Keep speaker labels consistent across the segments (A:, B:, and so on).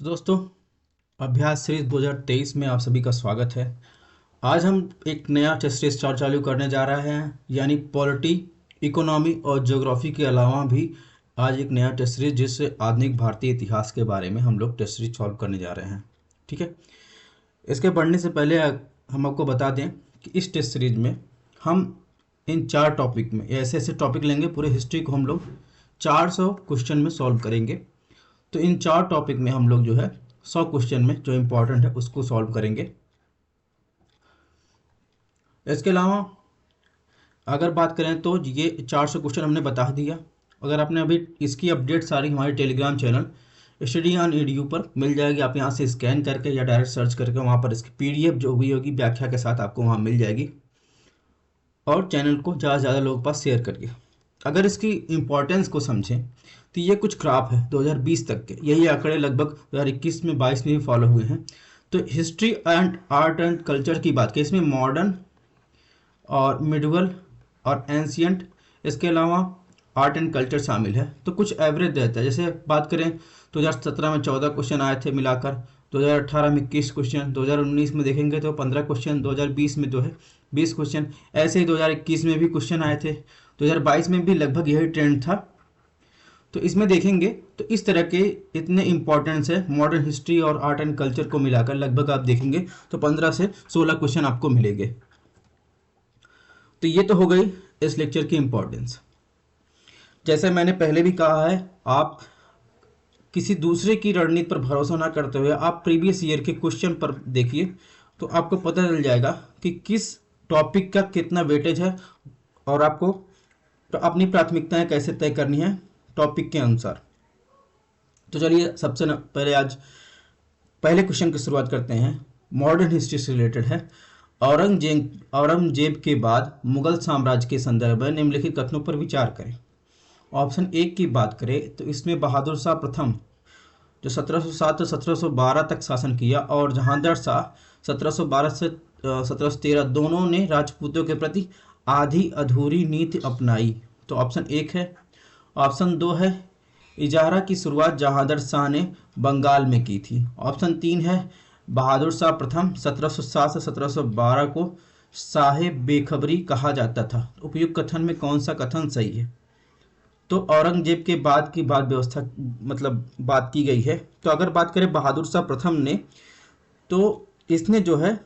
A: तो दोस्तों, अभ्यास सीरीज 2023 में आप सभी का स्वागत है। आज हम एक नया टेस्ट सीरीज चालू करने जा रहे हैं, यानी पॉलिटी, इकोनॉमी और ज्योग्राफी के अलावा भी आज एक नया टेस्ट सीरीज जिससे आधुनिक भारतीय इतिहास के बारे में हम लोग टेस्ट सीरीज सॉल्व करने जा रहे हैं। ठीक है। इसके बढ़ने से पहले हम आपको बता दें कि इस टेस्ट सीरीज में हम इन 4 टॉपिक में ऐसे ऐसे टॉपिक लेंगे, पूरे हिस्ट्री को हम लोग 400 क्वेश्चन में सॉल्व करेंगे। तो इन 4 टॉपिक में हम लोग जो है 100 क्वेश्चन में जो इम्पोर्टेंट है उसको सॉल्व करेंगे। इसके अलावा अगर बात करें तो ये 400 क्वेश्चन हमने बता दिया। अगर आपने अभी इसकी अपडेट सारी हमारे Telegram channel study on EDU पर मिल जाएगी। आप यहाँ से स्कैन करके या डायरेक्ट सर्च करके वहाँ पर इसकी पीडीएफ जो हुई होगी व्याख्या के साथ आपको वहाँ मिल जाएगी। और चैनल को ज़्यादा से ज़्यादा लोगों के पास शेयर करिए। अगर इसकी इम्पोर्टेंस को समझें तो ये कुछ ग्राफ है 2020 तक के, यही आंकड़े लगभग 2021 में 22 में भी फॉलो हुए हैं। तो history and art and culture की बात करें, इसमें मॉडर्न और मिडवल और एंशियंट, इसके अलावा आर्ट एंड कल्चर शामिल है। तो कुछ एवरेज रहता है। जैसे बात करें 2017 में 14 क्वेश्चन आए थे मिलाकर, 2018 में 21 क्वेश्चन, 2019 में देखेंगे तो 15 क्वेश्चन, 2020 में जो है 20 क्वेश्चन, ऐसे ही 2021 में भी क्वेश्चन आए थे, 2022 में भी लगभग यही ट्रेंड था। तो इसमें देखेंगे तो इस तरह के इतने इंपॉर्टेंस है मॉडर्न हिस्ट्री और आर्ट एंड कल्चर को मिलाकर लगभग आप देखेंगे तो 15 से 16 क्वेश्चन आपको मिलेंगे। तो ये तो हो गई इस लेक्चर की इंपॉर्टेंस। जैसे मैंने पहले भी कहा है, आप किसी दूसरे की रणनीति पर भरोसा ना करते हुए आप प्रीवियस ईयर के क्वेश्चन पर देखिए तो आपको पता चल जाएगा कि किस टॉपिक का कितना वेटेज है और आपको तो अपनी प्राथमिकताएं कैसे तय करनी है टॉपिक के अनुसार। तो चलिए सबसे पहले आज पहले क्वेश्चन की शुरुआत करते हैं। मॉडर्न हिस्ट्री से रिलेटेड है। औरंगजेब के बाद मुगल साम्राज्य के संदर्भ में निम्नलिखित कथनों पर विचार करें। ऑप्शन 1 की बात करें तो इसमें बहादुर शाह प्रथम जो 1707 से 1712 तक शासन किया और जहांगीर शाह 1712 से 1713 दोनों ने राजपूतों के प्रति आधी अधूरी नीति अपनाई। तो ऑप्शन 1 है। ऑप्शन 2 है, इजारा की शुरुआत जहांगीर शाह ने बंगाल में की थी। ऑप्शन 3 है, बहादुर शाह प्रथम 1707 से 1712 को साहेब बेखबरी कहा जाता था। उपयुक्त कथन में कौन सा कथन सही है? तो औरंगजेब के बाद की बात व्यवस्था बात की गई है। तो अगर बात करें बहादुर शाह प्रथम ने, तो इसने जो है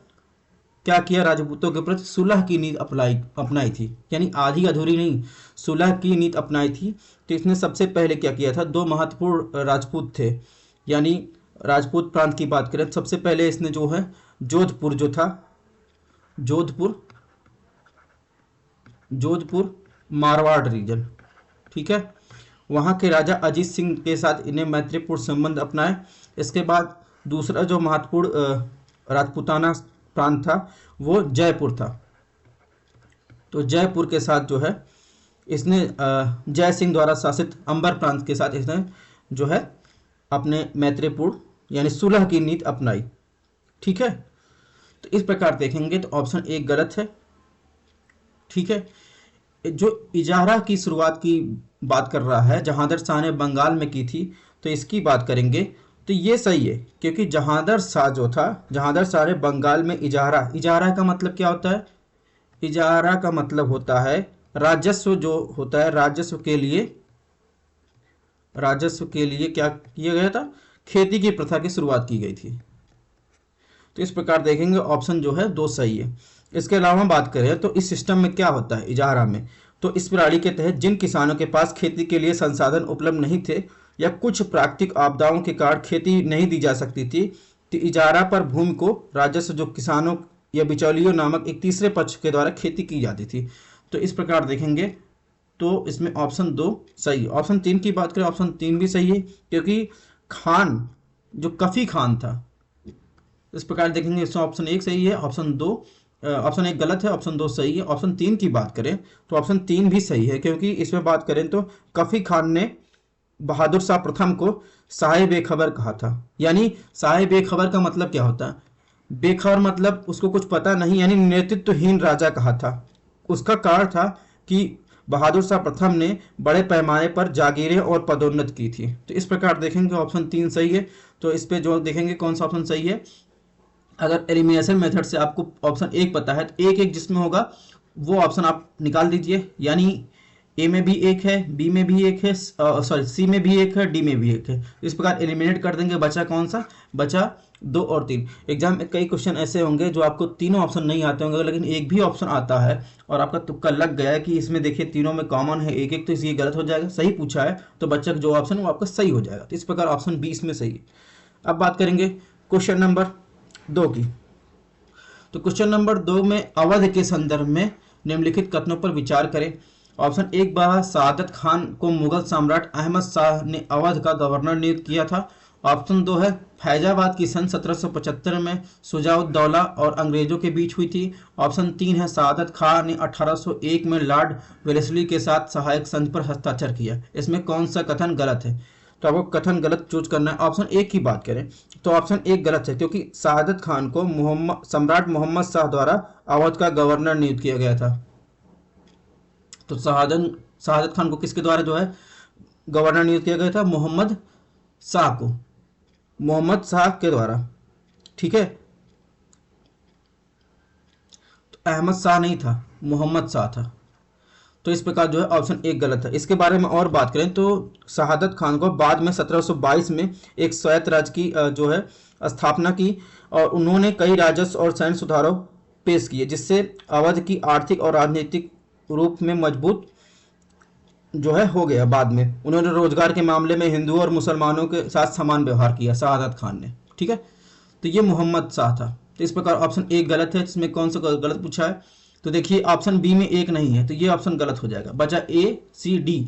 A: क्या किया, राजपूतों के प्रति सुलह की नीति अपनाई थी, यानी आधी अधूरी नहीं, सुलह की नीति अपनाई थी। तो इसने सबसे पहले क्या किया था, 2 महत्वपूर्ण राजपूत थे, यानी राजपूत प्रांत की बात करें, सबसे पहले इसने जो है जोधपुर जो था, जोधपुर मारवाड़ रीजन, ठीक है, वहाँ के राजा अजीत सिंह के साथ इन्हें मैत्रीपूर्ण संबंध अपनाए। इसके बाद दूसरा जो महत्वपूर्ण राजपूताना प्रांत था वो जयपुर था। तो जयपुर के साथ जो है इसने जय सिंह द्वारा शासित अंबर प्रांत के साथ इसने जो है अपने मैत्रीपूर्ण यानी सुलह की नीति अपनाई। ठीक है। तो इस प्रकार देखेंगे तो ऑप्शन 1 गलत है। ठीक है। जो इजारा की शुरुआत की बात कर रहा है जहांगीर शाह ने बंगाल में की थी, तो इसकी बात करेंगे तो ये सही है, क्योंकि जहांगीर शाह जो था, जहांगीर शाह ने बंगाल में इजारा का मतलब क्या होता है? इजारा का मतलब होता है राजस्व, जो होता है राजस्व के लिए क्या किया गया था, खेती की प्रथा की शुरुआत की गई थी। तो इस प्रकार देखेंगे ऑप्शन जो है 2 सही है। इसके अलावा बात करें तो इस सिस्टम में क्या होता है इजारा में, तो इस प्रणाली के तहत जिन किसानों के पास खेती के लिए संसाधन उपलब्ध नहीं थे या कुछ प्राकृतिक आपदाओं के कारण खेती नहीं दी जा सकती थी, तो इजारा पर भूमि को राजस्व जो किसानों या बिचौलियों नामक एक तीसरे पक्ष के द्वारा खेती की जाती थी। तो इस प्रकार देखेंगे तो इसमें ऑप्शन 2 सही है। ऑप्शन 3 की बात करें, ऑप्शन 3 भी सही है, क्योंकि खान जो कफी खान था, इस प्रकार देखेंगे इसमें ऑप्शन 1 सही है, ऑप्शन 1 गलत है, ऑप्शन 2 सही है। ऑप्शन 3 की बात करें तो ऑप्शन 3 भी सही है, क्योंकि इसमें बात करें तो कफी खान ने बहादुर शाह प्रथम को साहिब बेखबर कहा था। यानी साहिब बेखबर का मतलब क्या होता है? बेखबर मतलब उसको कुछ पता नहीं, यानी नेतृत्वहीन राजा कहा था। उसका कारण था कि बहादुर शाह प्रथम ने बड़े पैमाने पर जागीरें और पदोन्नत की थी। तो इस प्रकार देखेंगे ऑप्शन 3 सही है। तो इस पे जो देखेंगे कौन सा ऑप्शन सही है। अगर एलिमिनेशन मेथड से आपको ऑप्शन 1 पता है तो एक एक जिसमें होगा वो ऑप्शन आप निकाल दीजिए, यानी ए में भी एक है, बी में भी एक है, सॉरी सी में भी एक है, डी में भी एक है। इस प्रकार एलिमिनेट कर देंगे, बचा कौन सा, बचा 2 और 3। एग्जाम में कई क्वेश्चन ऐसे होंगे जो आपको तीनों ऑप्शन नहीं आते होंगे, लेकिन एक भी ऑप्शन आता है और आपका तुक्का लग गया है कि इसमें देखिए तीनों में कॉमन है एक एक, तो इसलिए गलत हो जाएगा। सही पूछा है तो बच्चा जो ऑप्शन है वो आपका सही हो जाएगा। तो इस प्रकार ऑप्शन 20 में सही है। अब बात करेंगे क्वेश्चन नंबर 2 की। तो क्वेश्चन नंबर 2 में अवध के संदर्भ में निम्नलिखित कथनों पर विचार करें। ऑप्शन 1 बाबा सआदत खान को मुगल सम्राट अहमद शाह ने अवध का गवर्नर नियुक्त किया था। ऑप्शन 2 है फैजाबाद की सन 1775 में शुजाउद्दौला और अंग्रेजों के बीच हुई थी। ऑप्शन 3 है सआदत खान ने 1801 में लॉर्ड वेलेस्ली के साथ सहायक संधि पर हस्ताक्षर किया। इसमें कौन सा कथन गलत है। तो आपको कथन गलत चूज करना है। ऑप्शन 1 की बात करें तो ऑप्शन 1 गलत है, क्योंकि सआदत खान को सम्राट मोहम्मद शाह द्वारा अवध का गवर्नर नियुक्त किया गया था। तो सआदत खान को किसके द्वारा जो है गवर्नर नियुक्त किया गया था, मोहम्मद शाह को, मोहम्मद शाह के द्वारा, ठीक है। तो अहमद शाह नहीं था, मोहम्मद शाह था। तो इस प्रकार जो है ऑप्शन 1 गलत है। इसके बारे में और बात करें तो सआदत खान को बाद में 1722 में एक स्वायत्त राज्य की जो है स्थापना की और उन्होंने कई राजस्व और सैन्य सुधारों पेश किए, जिससे अवध की आर्थिक और राजनीतिक रूप में मजबूत जो है हो गया। बाद में उन्होंने रोजगार के मामले में हिंदुओं और मुसलमानों के साथ समान व्यवहार किया सआदत खान ने, ठीक है। तो ये मोहम्मद शाह था। तो इस प्रकार ऑप्शन 1 गलत है। इसमें कौन सा गलत पूछा है, तो देखिए ऑप्शन बी में 1 नहीं है, तो ये ऑप्शन गलत हो जाएगा, बचा ए सी डी।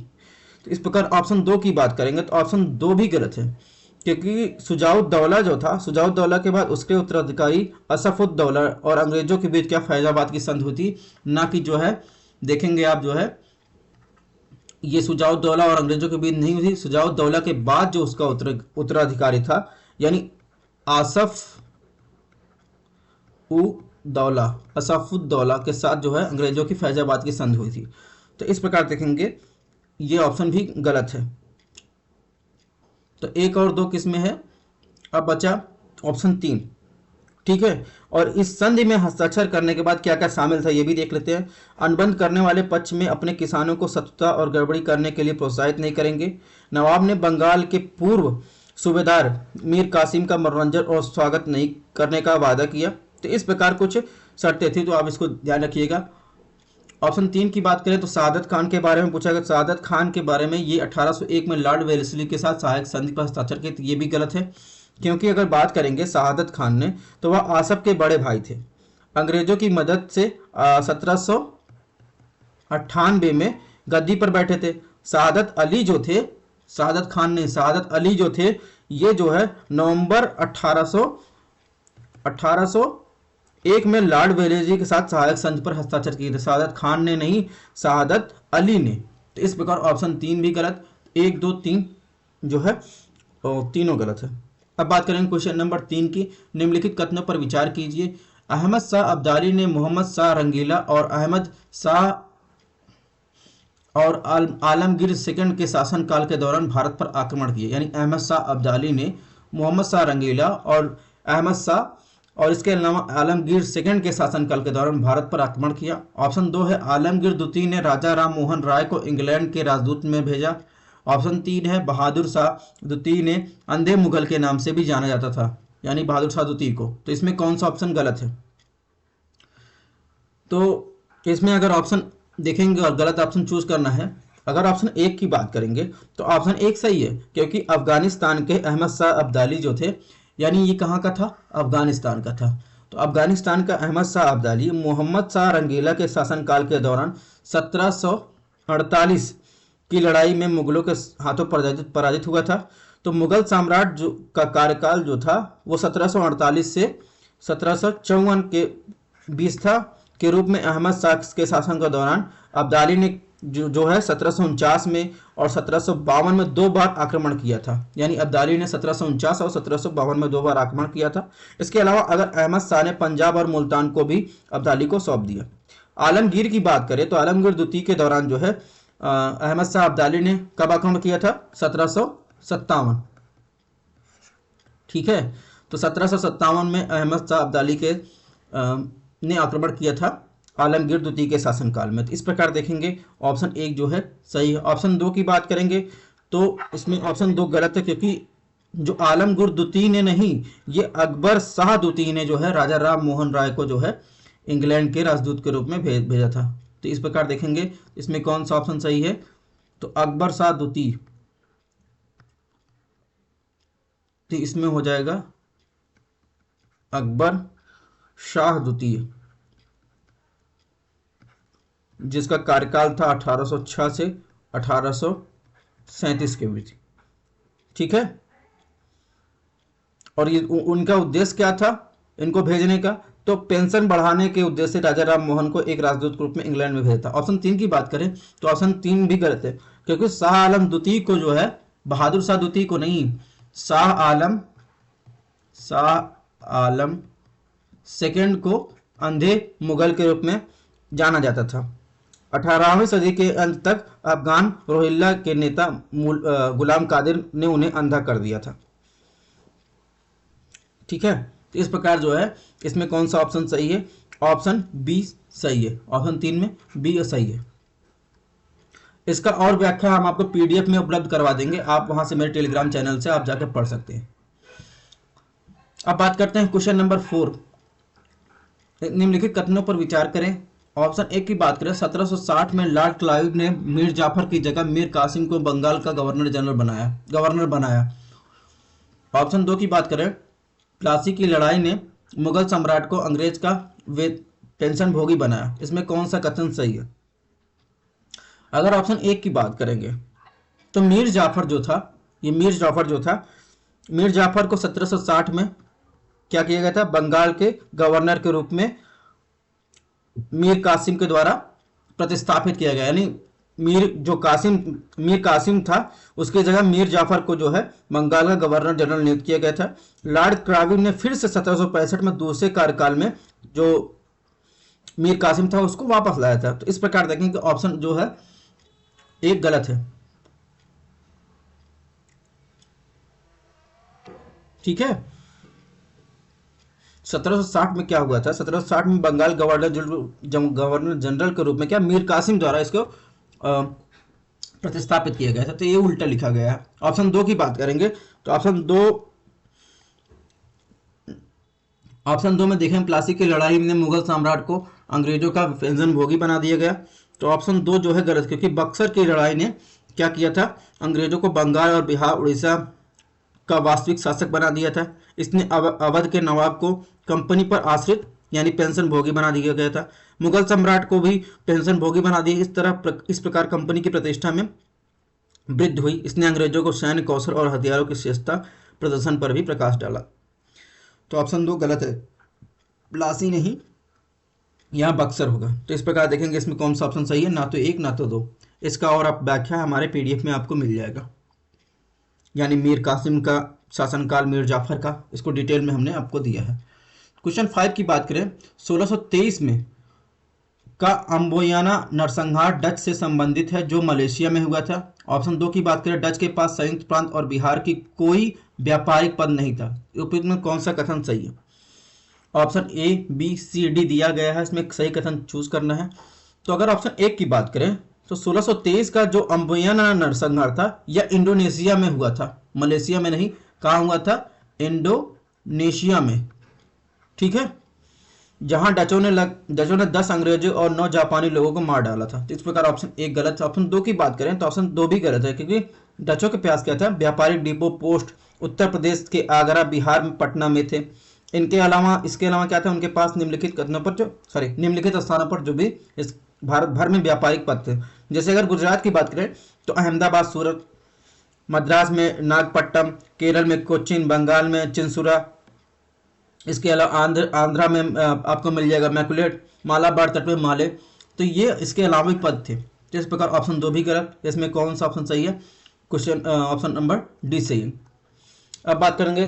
A: तो इस प्रकार ऑप्शन 2 की बात करेंगे तो ऑप्शन 2 भी गलत है, क्योंकि शुजाउद्दौला जो था, शुजाउद्दौला के बाद उसके उत्तराधिकारी असफुद्दौला और अंग्रेजों के बीच क्या फैजाबाद की संधि हुई थी, ना कि जो है देखेंगे आप जो है ये शुजाउद्दौला और अंग्रेजों के बीच नहीं हुई थी। शुजाउद्दौला के बाद जो उसका उत्तराधिकारी था यानी असफुद्दौला के साथ जो है अंग्रेजों की फैजाबाद की संधि हुई थी। तो इस प्रकार देखेंगे ये ऑप्शन भी गलत है। तो 1 और 2 किस में है, अब बचा ऑप्शन 3, ठीक है। और इस संधि में हस्ताक्षर करने के बाद क्या क्या शामिल था ये भी देख लेते हैं। अनुबंध करने वाले पक्ष में अपने किसानों को शत्रुता और गड़बड़ी करने के लिए प्रोत्साहित नहीं करेंगे। नवाब ने बंगाल के पूर्व सूबेदार मीर कासिम का मनोरंजन और स्वागत नहीं करने का वादा किया। तो इस प्रकार कुछ शर्तें थी, तो आप इसको ध्यान रखिएगा। ऑप्शन 3 की बात करें तो सआदत खान के बारे में पूछा गया। सआदत खान के बारे में ये 1801 में लॉर्ड वेलेस्ली के साथ सहायक संधि पर हस्ताक्षर किए, तो ये भी गलत है, क्योंकि अगर बात करेंगे सआदत खान ने तो वह आसफ के बड़े भाई थे। अंग्रेजों की मदद से 1798 में गद्दी पर बैठे थे। सआदत अली जो थे, सआदत खान ने सआदत अली जो थे ये जो है नवंबर 1801 में लॉर्ड वेलेस्ली के साथ सहायक संधि पर हस्ताक्षर किए थे। सआदत खान ने नहीं, सआदत अली ने। तो इस प्रकार ऑप्शन 3 भी गलत, 1 2 3 जो है तीनों गलत है। अब बात करेंगे क्वेश्चन नंबर 3 की। निम्नलिखित कथनों पर विचार कीजिए। अहमद शाह अब्दाली ने मोहम्मद शाह रंगीला और अहमद शाह और आलमगीर सेकंड के शासनकाल के दौरान भारत पर आक्रमण किए। यानी अहमद शाह अब्दाली ने मोहम्मद शाह रंगीला और अहमद शाह और इसके अलावा आलमगीर सेकंड के शासनकाल के दौरान भारत पर आक्रमण किया। ऑप्शन 2 है आलमगीर द्वितीय ने राजा राम मोहन राय को इंग्लैंड के राजदूत में भेजा। ऑप्शन 3 है बहादुर शाह द्वितीय ने अंधे मुगल के नाम से भी जाना जाता था, यानी बहादुर शाह द्वितीय को। तो इसमें कौन सा ऑप्शन गलत है, तो इसमें अगर ऑप्शन देखेंगे और गलत ऑप्शन चूज करना है। अगर ऑप्शन 1 की बात करेंगे तो ऑप्शन 1 सही है, क्योंकि अफगानिस्तान के अहमद शाह अब्दाली जो थे, यानी ये कहाँ का था, अफगानिस्तान का था। तो अफगानिस्तान का अहमद शाह अब्दाली मोहम्मद शाह रंगीला के शासनकाल के दौरान 1748 की लड़ाई में मुगलों के हाथों पराजित हुआ था। तो मुगल साम्राट का कार्यकाल जो था वो 1748 से 1754 के बीच था के रूप में अहमद शाह के शासन के दौरान अब्दाली ने जो है 1749 में और 1752 में 2 बार आक्रमण किया था। यानी अब्दाली ने 1749 और 1752 में 2 बार आक्रमण किया था। इसके अलावा अगर अहमद शाह ने पंजाब और मुल्तान को भी अब्दाली को सौंप दिया। आलमगीर की बात करें तो आलमगीर द्वितीय के दौरान जो है अहमद शाह अब्दाली ने कब आक्रमण किया था? 1757। ठीक है, तो 1757 में अहमद शाह अब्दाली के ने आक्रमण किया था आलमगीर द्वितीय के शासनकाल में। तो इस प्रकार देखेंगे ऑप्शन 1 जो है सही है। ऑप्शन 2 की बात करेंगे तो इसमें ऑप्शन 2 गलत है, क्योंकि जो आलमगीर द्वितीय ने नहीं, ये अकबर शाह द्वितीय ने जो है राजा राम मोहन राय को जो है इंग्लैंड के राजदूत के रूप में भेजा था। तो इस प्रकार देखेंगे इसमें कौन सा ऑप्शन सही है, तो अकबर शाह द्वितीय, तो इसमें हो जाएगा अकबर शाह द्वितीय, जिसका कार्यकाल था 1806 से 1837 के बीच। ठीक है, और ये उनका उद्देश्य क्या था इनको भेजने का, तो पेंशन बढ़ाने के उद्देश्य से राजा राम मोहन को एक राजदूत के रूप में इंग्लैंड में भेजा था। ऑप्शन 3 की बात करें तो ऑप्शन 3 भी गलत है, क्योंकि शाह आलम द्वितीय को जो है, बहादुर शाह द्वितीय को नहीं, शाह आलम सेकेंड को अंधे मुगल के रूप में जाना जाता था। 18वीं सदी के अंत तक अफगान रोहिल्ला के नेता गुलाम कादिर ने उन्हें अंधा कर दिया था। ठीक है, तो इस प्रकार जो है इसमें कौन सा ऑप्शन सही है, ऑप्शन बी सही है। ऑप्शन 3 में बी सही है। इसका और व्याख्या हम आपको पीडीएफ में उपलब्ध करवा देंगे, आप वहां से मेरे टेलीग्राम चैनल से आप जाकर पढ़ सकते हैं। अब बात करते हैं क्वेश्चन नंबर 4। निम्नलिखित कथनों पर विचार करें। ऑप्शन 1 की बात करें, 1760 में लॉर्ड क्लाइव ने मीर जाफर की जगह मीर कासिम को बंगाल का गवर्नर बनाया। ऑप्शन 2 की बात करें, प्लासी की लड़ाई ने मुगल सम्राट को अंग्रेज का पेंशन भोगी बनाया। इसमें कौन सा कथन सही है? अगर ऑप्शन 1 की बात करेंगे तो मीर जाफर जो था, मीर जाफर को 1760 में क्या किया गया था, बंगाल के गवर्नर के रूप में मीर कासिम के द्वारा प्रतिस्थापित किया गया। यानी मीर कासिम था, उसकी जगह मीर जाफर को जो है बंगाल का गवर्नर जनरल नियुक्त किया गया था। लॉर्ड क्लाइव ने फिर से 1765 में दूसरे कार्यकाल में जो मीर कासिम था उसको वापस लाया था। तो इस प्रकार देखें कि ऑप्शन जो है 1 गलत है। ठीक है, 1760 में क्या हुआ था, 1760 में बंगाल गवर्नर जनरल के रूप में क्या मीर कासिम द्वारा इसको प्रतिस्थापित किया गया था। तो ये उल्टा लिखा गया है। ऑप्शन 2 की बात करेंगे तो ऑप्शन दो में देखें, प्लासी की लड़ाई में मुगल सम्राट को अंग्रेजों का पेंशन भोगी बना दिया गया। तो ऑप्शन 2 जो है गलत, क्योंकि बक्सर की लड़ाई ने क्या किया था, अंग्रेजों को बंगाल और बिहार उड़ीसा का वास्तविक शासक बना दिया था। इसने अवध के नवाब को कंपनी पर आश्रित यानी पेंशन भोगी बना दिया गया था। मुगल सम्राट को भी पेंशन भोगी बना दिया। इस प्रकार कंपनी की प्रतिष्ठा में वृद्धि हुई। इसने अंग्रेजों को सैन्य कौशल और हथियारों की श्रेष्ठता प्रदर्शन पर भी प्रकाश डाला। तो ऑप्शन 2 गलत है, प्लासी नहीं, यहाँ बक्सर होगा। तो इस प्रकार देखेंगे इसमें कौन सा ऑप्शन सही है, ना तो 1 ना तो 2। इसका और आप व्याख्या हमारे पीडीएफ में आपको मिल जाएगा, यानी मीर कासिम का शासनकाल, मीर जाफर का, इसको डिटेल में हमने आपको दिया है। क्वेश्चन 5 की बात करें, 1623 में का अम्बोयाना नरसंहार डच से संबंधित है जो मलेशिया में हुआ था। ऑप्शन 2 की बात करें, डच के पास संयुक्त प्रांत और बिहार की कोई व्यापारिक पद नहीं था। उपयुक्त में कौन सा कथन सही है? Option A, B, C, D दिया गया है, इसमें सही कथन चूज करना है। तो अगर ऑप्शन 1 की बात करें तो 1623 का जो अम्बोयाना नरसंहार था यह इंडोनेशिया में हुआ था, मलेशिया में नहीं। कहाँ हुआ था? इंडोनेशिया में। ठीक है, जहां डचों ने 10 अंग्रेजों और 9 जापानी लोगों को मार डाला था। तो इस प्रकार ऑप्शन 1 गलत है। ऑप्शन 2 की बात करें तो ऑप्शन 2 भी गलत है, क्योंकि डचों के पास क्या था, व्यापारिक डिपो पोस्ट उत्तर प्रदेश के आगरा, बिहार में पटना में थे। इसके अलावा क्या था, उनके पास निम्नलिखित स्थानों पर जो भी इस भारत भर में व्यापारिक पद थे। जैसे अगर गुजरात की बात करें तो अहमदाबाद, सूरत, मद्रास में नागपट्टनम, केरल में कोच्चिन, बंगाल में चिंसुरा, इसके अलावा आंध्रा में आपको मिल जाएगा मैकुलेट, मालाबार तट में माले। तो ये इसके अलावा भी पद थे। तो इस प्रकार ऑप्शन 2 भी गलत। इसमें कौन सा ऑप्शन सही है? क्वेश्चन ऑप्शन नंबर डी सही है। अब बात करेंगे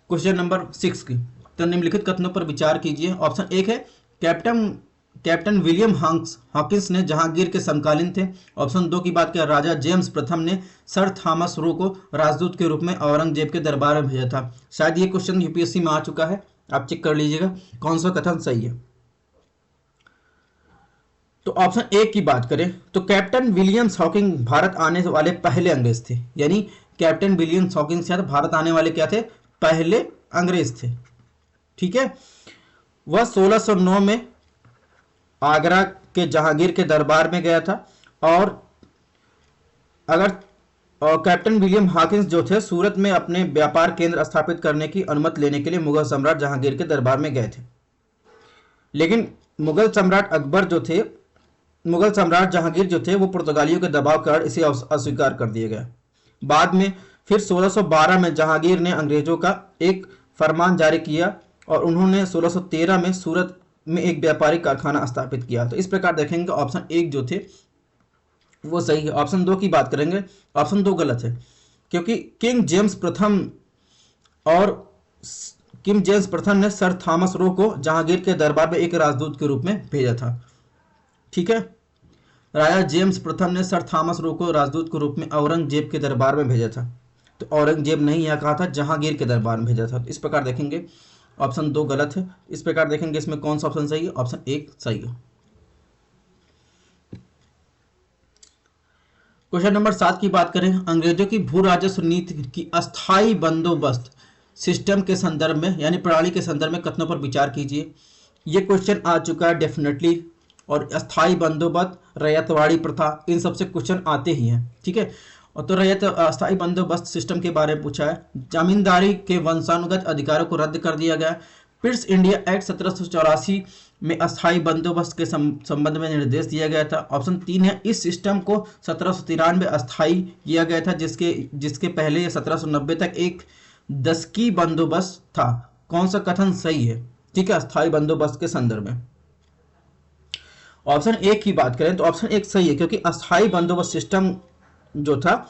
A: क्वेश्चन नंबर 6 की। तो निम्नलिखित कथनों पर विचार कीजिए। ऑप्शन 1 है कैप्टन कैप्टन विलियम हॉकिंस ने जहांगीर के समकालीन थे। ऑप्शन 2 की बात करें, राजा जेम्स प्रथम ने सर थॉमस रो को राजदूत के रूप में औरंगजेब के दरबार में भेजा था। शायद ये क्वेश्चन यूपीएससी में आ चुका है, आप चेक कर लीजिएगा कौन सा कथन सही है। तो ऑप्शन 1 की बात करें तो कैप्टन विलियम्स हॉकिंग भारत आने वाले पहले अंग्रेज थे, यानी कैप्टन विलियम्स हॉकिंस भारत आने वाले क्या थे, पहले अंग्रेज थे। ठीक है, वह 1609 में आगरा के जहांगीर के दरबार में गया था। और कैप्टन विलियम हॉकिंस जो थे सूरत में अपने व्यापार केंद्र स्थापित करने की अनुमति लेने के लिए मुगल सम्राट जहांगीर के दरबार में गए थे, लेकिन मुगल सम्राट जहांगीर जो थे वो पुर्तगालियों के दबाव के कारण इसे अस्वीकार कर दिया गया। बाद में फिर 1612 में जहांगीर ने अंग्रेजों का एक फरमान जारी किया और उन्होंने 1613 में सूरत में एक व्यापारिक कारखाना स्थापित किया। तो इस प्रकार देखेंगे ऑप्शन 1 जो थे वो सही है। ऑप्शन 2 की बात करेंगे, ऑप्शन 2 गलत है, क्योंकि किंग जेम्स प्रथम ने सर थॉमस रो को जहांगीर के दरबार में एक राजदूत के रूप में भेजा था। ठीक है, राजा जेम्स प्रथम ने सर थॉमस रो को राजदूत के रूप में औरंगजेब के दरबार में भेजा था। तो औरंगजेब नहीं यह कहा था, जहांगीर के दरबार में भेजा था। इस प्रकार देखेंगे ऑप्शन 2 गलत है। इस प्रकार देखेंगे इसमें कौन सा ऑप्शन सही है, ऑप्शन 1 सही है। क्वेश्चन नंबर 7 की बात करें, अंग्रेजों की भू राजस्व नीति की अस्थाई बंदोबस्त सिस्टम के संदर्भ में यानी प्रणाली के संदर्भ में कथनों पर विचार कीजिए। ये क्वेश्चन आ चुका है डेफिनेटली, और अस्थाई बंदोबस्त, रैयतवाड़ी प्रथा, इन सबसे क्वेश्चन आते ही हैं। ठीक है, और तो अस्थाई बंदोबस्त सिस्टम के बारे में पूछा है। जमींदारी के वंशानुगत अधिकारों को रद्द कर दिया गया। पिट्स इंडिया एक्ट 1784 में अस्थाई बंदोबस्त के संबंध में निर्देश दिया गया था। ऑप्शन 3 है, इस सिस्टम को 1793 में अस्थाई किया गया था, जिसके पहले 1790 तक एक दशकी बंदोबस्त था। कौन सा कथन सही है? ठीक है, अस्थाई बंदोबस्त के संदर्भ में ऑप्शन 1 की बात करें तो ऑप्शन 1 सही है, क्योंकि अस्थाई बंदोबस्त सिस्टम जो था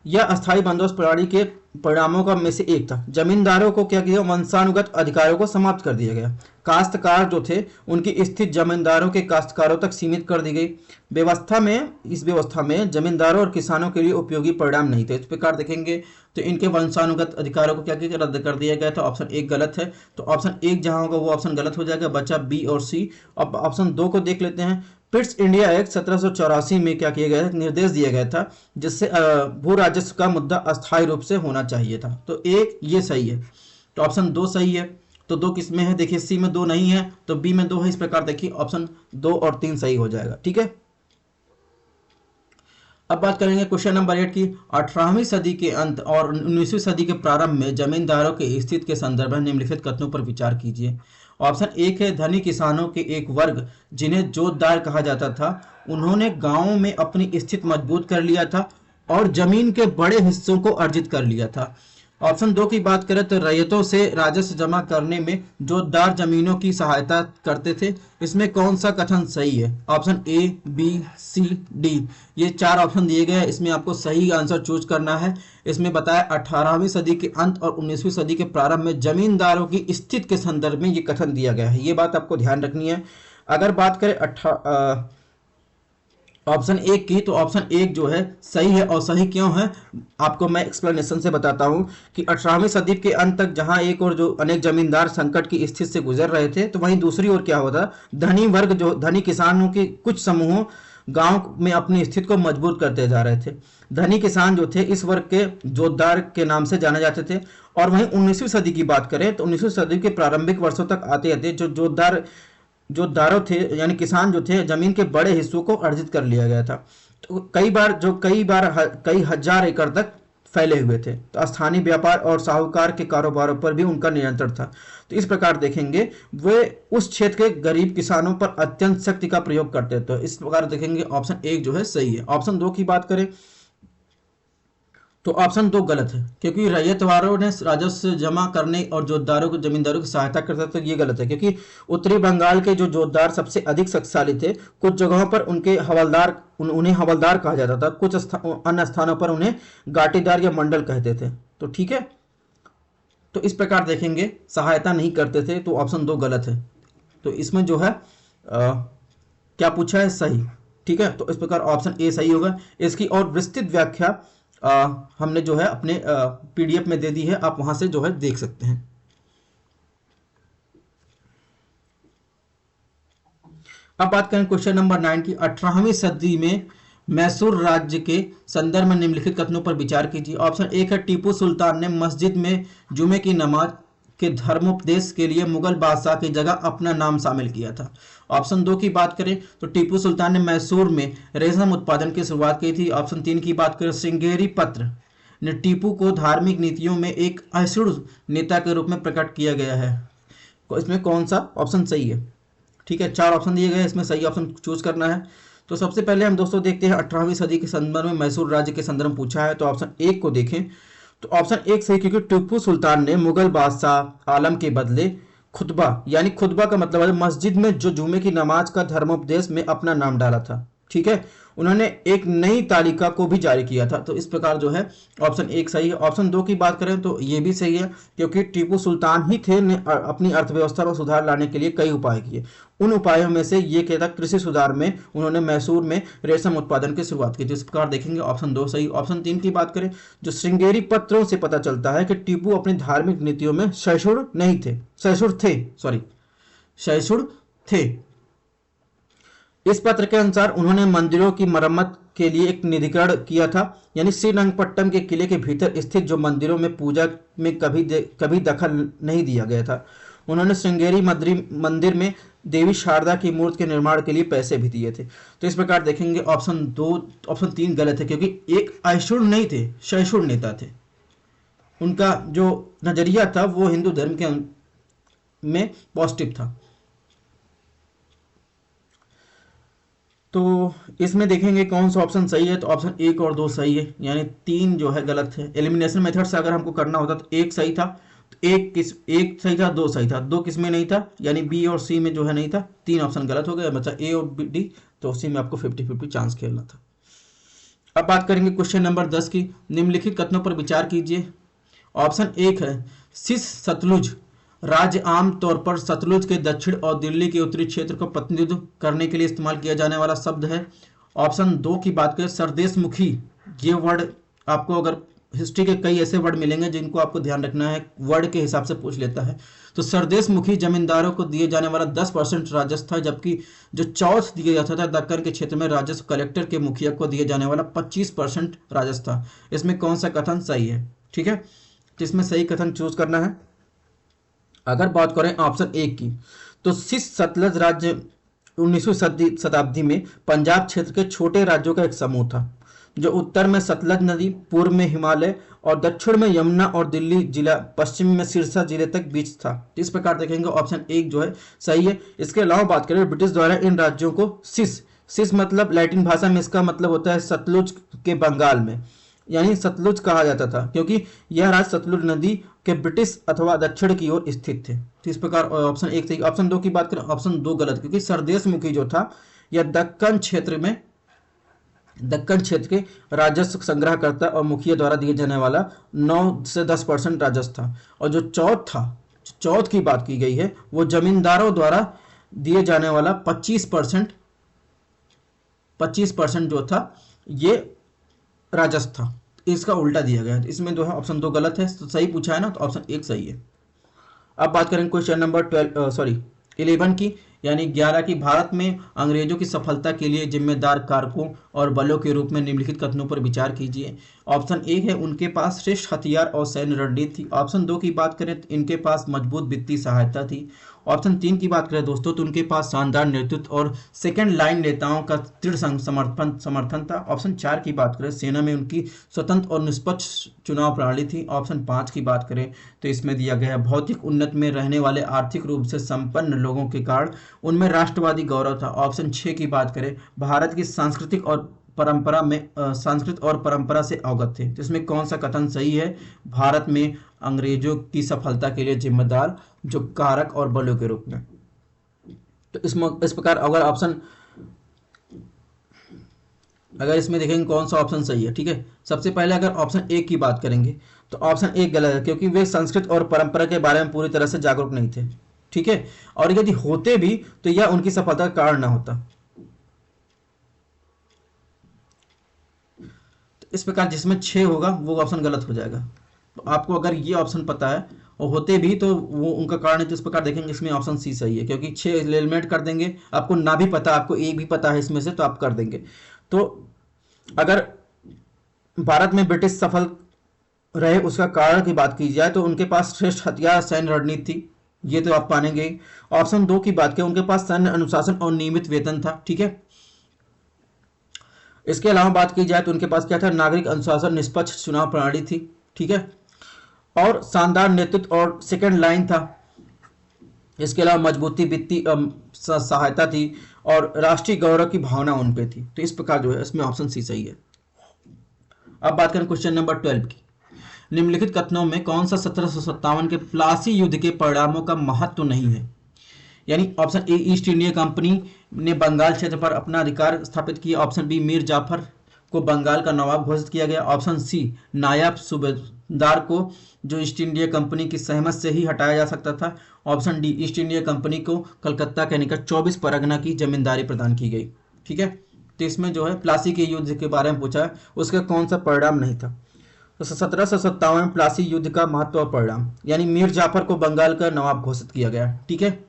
A: यह अस्थाई बंदोबस्त प्रणाली के परिणामों का में से एक था। जमींदारों को क्या किया, वंशानुगत अधिकारों को समाप्त कर दिया गया। काश्तकार जो थे उनकी स्थिति जमींदारों के काश्तकारों तक सीमित कर दी गई। इस व्यवस्था में जमींदारों और किसानों के लिए उपयोगी परिणाम नहीं थे। इस प्रकार देखेंगे तो इनके वंशानुगत अधिकारों को क्या किया, रद्द कर दिया गया था। ऑप्शन 1 गलत है, तो ऑप्शन 1 जहां होगा वो ऑप्शन गलत हो जाएगा, बचा बी और सी। अब ऑप्शन 2 को देख लेते हैं। पिट्स इंडिया एक्ट 1784 में क्या किया गया, निर्देश दिया गया था जिससे भू राजस्व का मुद्दा अस्थायी रूप से होना चाहिए था। तो 1 ये सही है, तो ऑप्शन 2 सही है। तो 2 किस में है, देखिए सी में 2 नहीं है तो बी में 2 है। इस प्रकार देखिए ऑप्शन 2 और 3 सही हो जाएगा। ठीक है, अब बात करेंगे क्वेश्चन नंबर 8 की। 18वीं सदी के अंत और 19वीं सदी के प्रारंभ में जमींदारों के स्थिति के संदर्भ में निम्नलिखित कथनों पर विचार कीजिए। ऑप्शन 1 है, धनी किसानों के एक वर्ग जिन्हें जोतदार कहा जाता था, उन्होंने गांवों में अपनी स्थिति मजबूत कर लिया था और जमीन के बड़े हिस्सों को अर्जित कर लिया था। ऑप्शन 2 की बात करें तो रैयतों से राजस्व जमा करने में जोतदार जमीनों की सहायता करते थे। इसमें कौन सा कथन सही है? Option A, B, C, D, ये 4 ऑप्शन दिए गए हैं। इसमें आपको सही आंसर चूज करना है। इसमें बताया 18वीं सदी के अंत और 19वीं सदी के प्रारंभ में जमींदारों की स्थिति के संदर्भ में ये कथन दिया गया है। ये बात आपको ध्यान रखनी है। अगर बात करें ऑप्शन 1 की, तो ऑप्शन 1 जो है सही है। और सही क्यों है आपको मैं एक्सप्लेनेशन से बताता हूं कि 18वीं सदी के अंत तक जहां एक और जो अनेक जमींदार संकट की स्थिति से गुजर रहे थे, तो वहीं दूसरी ओर क्या होता, धनी वर्ग जो धनी किसानों के कुछ समूहों गांव में अपनी स्थिति को मजबूत करते जा रहे थे। धनी किसान जो थे इस वर्ग के जोतदार के नाम से जाने जाते थे। और वहीं 19वीं सदी की बात करें तो 19वीं सदी के प्रारंभिक वर्षों तक आते आते जो जोतदारों थे यानी किसान जो थे, जमीन के बड़े हिस्सों को अर्जित कर लिया गया था। तो कई हजार एकड़ तक फैले हुए थे। तो स्थानीय व्यापार और साहूकार के कारोबारों पर भी उनका नियंत्रण था। तो इस प्रकार देखेंगे वे उस क्षेत्र के गरीब किसानों पर अत्यंत शक्ति का प्रयोग करते थे। तो इस प्रकार देखेंगे ऑप्शन 1 जो है सही है। ऑप्शन 2 की बात करें तो ऑप्शन 2 गलत है, क्योंकि रैयतवारों ने राजस्व जमा करने और जोतदारों को जमींदारों की सहायता करते थे। तो ये गलत है, क्योंकि उत्तरी बंगाल के जो जोतदार सबसे अधिक शक्तिशाली थे। कुछ जगहों पर उन्हें हवलदार कहा जाता था, कुछ अन्य स्थानों पर उन्हें गाटीदार या मंडल कहते थे। तो ठीक है, तो इस प्रकार देखेंगे सहायता नहीं करते थे, तो ऑप्शन 2 गलत है। तो इसमें जो है क्या पूछा है, सही। ठीक है, तो इस प्रकार ऑप्शन ए सही होगा। इसकी और विस्तृत व्याख्या हमने जो है अपने पीडीएफ में दे दी है, आप वहां से जो है देख सकते हैं। अब बात करें क्वेश्चन नंबर 9 की। 18वीं सदी में मैसूर राज्य के संदर्भ में निम्नलिखित कथनों पर विचार कीजिए। ऑप्शन एक है टीपू सुल्तान ने मस्जिद में जुमे की नमाज के धर्मोपदेश के लिए मुगल बादशाह की जगह अपना नाम शामिल किया था। ऑप्शन 2 की बात करें तो टीपू सुल्तान ने मैसूर में रेशम उत्पादन की शुरुआत की थी। ऑप्शन 3 की बात करें श्रृंगेरी पत्र ने टीपू को धार्मिक नीतियों में एक असुर नेता के रूप में प्रकट किया गया है। इसमें कौन सा ऑप्शन सही है? ठीक है, 4 ऑप्शन दिए गए, इसमें सही ऑप्शन चूज करना है। तो सबसे पहले हम दोस्तों देखते हैं 18वीं सदी के संदर्भ में मैसूर राज्य के संदर्भ में पूछा है, तो ऑप्शन 1 को देखें। तो ऑप्शन 1 सही, क्योंकि टीपू सुल्तान ने मुगल बादशाह आलम के बदले खुतबा, यानी खुतबा का मतलब है मस्जिद में जो जुमे की नमाज का धर्मोपदेश में अपना नाम डाला था। ठीक है, उन्होंने एक नई तालिका को भी जारी किया था। तो इस प्रकार जो है ऑप्शन 1 सही है। ऑप्शन 2 की बात करें तो ये भी सही है, क्योंकि टीपू सुल्तान ही थे ने अपनी अर्थव्यवस्था में सुधार लाने के लिए कई उपाय किए। उन उपायों में से ये कहता कृषि सुधार में उन्होंने मैसूर में रेशम उत्पादन की शुरुआत की थी। इस प्रकार देखेंगे ऑप्शन 2 सही। ऑप्शन 3 की बात करें, जो श्रृंगेरी पत्रों से पता चलता है कि टीपू अपनी धार्मिक नीतियों में सहिष्णु नहीं थे, सहिष्णु थे। इस पत्र के अनुसार उन्होंने मंदिरों की मरम्मत के लिए एक निधिकरण किया था, यानी श्रीरंगपट्टम के किले के भीतर स्थित जो मंदिरों में पूजा में कभी दखल नहीं दिया गया था। उन्होंने श्रृंगेरी मंदिर में देवी शारदा की मूर्ति के निर्माण के लिए पैसे भी दिए थे। तो इस प्रकार देखेंगे ऑप्शन 3 गलत है, क्योंकि एक असहिष्णु नहीं थे, सहिष्णु नेता थे। उनका जो नजरिया था वो हिंदू धर्म के में पॉजिटिव था। तो इसमें देखेंगे कौन सा ऑप्शन सही है। तो ऑप्शन 1 और 2 सही है, यानी 3 जो है गलत है। एलिमिनेशन मेथड से अगर हमको करना होता तो 1 सही था, तो एक सही था, 2 सही था, 2 किस में नहीं था, यानी बी और सी में जो है नहीं था। 3 ऑप्शन गलत हो गया, बचा ए और डी, तो उसी में आपको 50-50 चांस खेलना था। अब बात करेंगे क्वेश्चन नंबर 10 की। निम्नलिखित कथनों पर विचार कीजिए। ऑप्शन 1 है सिस सतलुज राज्य आम तौर पर सतलुज के दक्षिण और दिल्ली के उत्तरी क्षेत्र को प्रतिनिधित्व करने के लिए इस्तेमाल किया जाने वाला शब्द है। ऑप्शन 2 की बात करें सरदेशमुखी, ये वर्ड आपको अगर हिस्ट्री के कई ऐसे वर्ड मिलेंगे जिनको आपको ध्यान रखना है, वर्ड के हिसाब से पूछ लेता है। तो सरदेशमुखी जमींदारों को दिए जाने वाला 10% राजस्व था, जबकि जो चौथ दिया जाता था दक्कन के क्षेत्र में राजस्व कलेक्टर के मुखिया को दिए जाने वाला 25% राजस्व था। इसमें कौन सा कथन सही है? ठीक है, तो इसमें सही कथन चूज करना है। अगर बात करें ऑप्शन 1 की, तो सिस सतलज राज्य 19वीं शताब्दी में पंजाब क्षेत्र के छोटे राज्यों का एक समूह था, जो उत्तर में सतलज नदी, पूर्व में हिमालय और दक्षिण में यमुना और दिल्ली जिला, पश्चिम में सिरसा जिले तक बीच था। इस प्रकार देखेंगे ऑप्शन 1 जो है सही है। इसके अलावा बात करें ब्रिटिश द्वारा इन राज्यों को सिस मतलब लैटिन भाषा में इसका मतलब होता है सतलुज के बंगाल में, यानी सतलुज कहा जाता था, क्योंकि यह राज्य सतलुज नदी के ब्रिटिश अथवा दक्षिण की ओर स्थित थे। तो इस प्रकार ऑप्शन 1 सही। ऑप्शन 2 की बात करें, ऑप्शन 2 गलत, क्योंकि सरदेशमुखी जो था यह दक्कन क्षेत्र के राजस्व संग्रहकर्ता और मुखिया द्वारा दिए जाने वाला 9 से 10% राजस्व था। और जो चौथ की बात की गई है वो जमींदारों द्वारा दिए जाने वाला 25% जो था ये राजस्व था। इसका उल्टा दिया गया है, इसमें जो है ऑप्शन 2 गलत है। तो सही पूछा है ना, तो ऑप्शन 1 सही है। अब बात करें क्वेश्चन नंबर 11 की, यानी 11 की। भारत में अंग्रेजों की सफलता के लिए जिम्मेदार कारकों और बलों के रूप में निम्नलिखित कथनों पर विचार कीजिए। ऑप्शन 1 है उनके पास श्रेष्ठ हथियार और सैन्य रणनीति थी। ऑप्शन 2 की बात करें तो इनके पास मजबूत वित्तीय सहायता थी। ऑप्शन 3 की बात करें दोस्तों तो उनके पास शानदार नेतृत्व और सेकंड लाइन नेताओं का दृढ़ समर्थन था। ऑप्शन 4 की बात करें सेना में उनकी स्वतंत्र और निष्पक्ष चुनाव प्रणाली थी। ऑप्शन 5 की बात करें तो इसमें दिया गया भौतिक उन्नति में रहने वाले आर्थिक रूप से संपन्न लोगों के कारण उनमें राष्ट्रवादी गौरव था। ऑप्शन 6 की बात करें भारत की सांस्कृतिक और परंपरा से अवगत थे। तो इसमें कौन सा कथन सही है? भारत में अंग्रेजों की सफलता के लिए जिम्मेदार जो कारक और बलों के रूप में। तो इस प्रकार अगर इसमें देखेंगे कौन सा ऑप्शन सही है। ठीक है, सबसे पहले अगर ऑप्शन 1 की बात करेंगे तो ऑप्शन 1 गलत है, क्योंकि वे संस्कृत और परंपरा के बारे में पूरी तरह से जागरूक नहीं थे। ठीक है, और यदि होते भी तो यह उनकी सफलता का कारण ना होता। तो इस प्रकार जिसमें 6 होगा वो ऑप्शन गलत हो जाएगा। तो आपको अगर ये ऑप्शन पता है और होते भी तो वो उनका कारण है, तो इस प्रकार देखेंगे इसमें ऑप्शन सी सही है, क्योंकि 6 एलिमिनेट कर देंगे। आपको ना भी पता, आपको एक भी पता है इसमें से तो आप कर देंगे। तो अगर भारत में ब्रिटिश सफल रहे उसका कारण की बात की जाए तो उनके पास श्रेष्ठ हथियार सैन्य रणनीति थी, ये तो आप मानेंगे ही। ऑप्शन 2 की बात करें, उनके पास सैन्य अनुशासन और नियमित वेतन था, ठीक है। इसके अलावा बात की जाए तो उनके पास क्या था, नागरिक अनुशासन, निष्पक्ष चुनाव प्रणाली थी, ठीक है, और शानदार नेतृत्व और सेकंड लाइन था। इसके अलावा मजबूती वित्तीय सहायता थी और राष्ट्रीय गौरव की भावना उन पे थी। तो इस प्रकार जो है इसमें ऑप्शन सी सही है। अब बात करें क्वेश्चन नंबर 12 की। निम्नलिखित कथनों में कौन सा 1757 के प्लासी युद्ध के परिणामों का महत्व नहीं है? यानी option A, east India company ने बंगाल क्षेत्र पर अपना अधिकार स्थापित किया। ऑप्शन बी, मीर जाफर को बंगाल का नवाब घोषित किया गया। ऑप्शन सी, नायाब सूबेदार को जो ईस्ट इंडिया कंपनी की सहमत से ही हटाया जा सकता था। Option D, east India company को कलकत्ता के निकट 24 परगना की जमींदारी प्रदान की गई, ठीक है। तो इसमें जो है प्लासी के युद्ध के बारे में पूछा है, उसका कौन सा परिणाम नहीं था। तो 1757 में प्लासी युद्ध का महत्व और परिणाम, यानी मीर जाफर को बंगाल का नवाब घोषित किया गया, ठीक है।